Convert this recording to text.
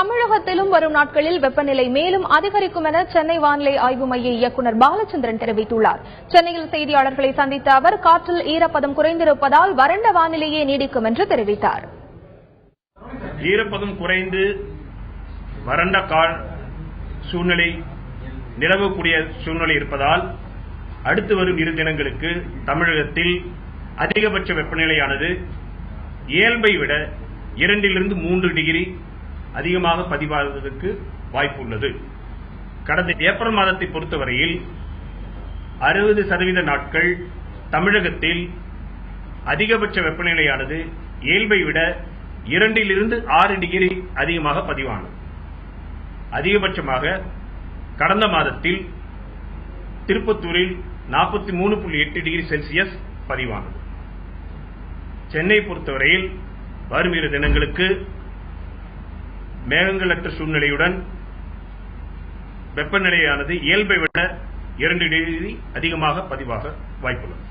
தமிழகத்திலும் வரும் நாட்களில் வெப்பநிலை மேலும் அதிகரிக்கும் என சென்னை வானிலை ஆய்வு மைய இயக்குநர் பாலச்சந்திரன் தெரிவித்துள்ளார். சென்னையில் செய்தியாளர்களை சந்தித்த அவர் காற்றில் ஈரப்பதம் குறைந்திருப்பதால் வறண்ட வானிலையே நீடிக்கும் என்று தெரிவித்தார். ஈரப்பதம் குறைந்து வறண்ட சூழ்நிலை நிலவக்கூடிய சூழ்நிலை இருப்பதால் அடுத்து வரும் 2 தினங்களுக்கு தமிழகத்தில் அதிகபட்ச வெப்பநிலையானது இயல்பை விட 2 to 3 டிகிரி அதிகமாக பதிவாகுவதற்கு வாய்ப்பு உள்ளது. கடந்த ஏப்ரல் மாதத்தை பொறுத்தவரையில் 60% நாட்கள் தமிழகத்தில் அதிகபட்ச வெப்பநிலையானது இயல்பை விட 2 to 6 டிகிரி அதிகமாக பதிவானது. அதிகபட்சமாக கடந்த மாதத்தில் திருப்பத்தூரில் 43.8 டிகிரி செல்சியஸ் பதிவானது. சென்னை பொறுத்தவரையில் வரும் 2 தினங்களுக்கு மேகங்களற்ற சூழ்நிலையுடன் வெப்பநிலையானது இயல்பை விட 2 டிகிரி அதிகமாக பதிவாக வாய்ப்புள்ளது.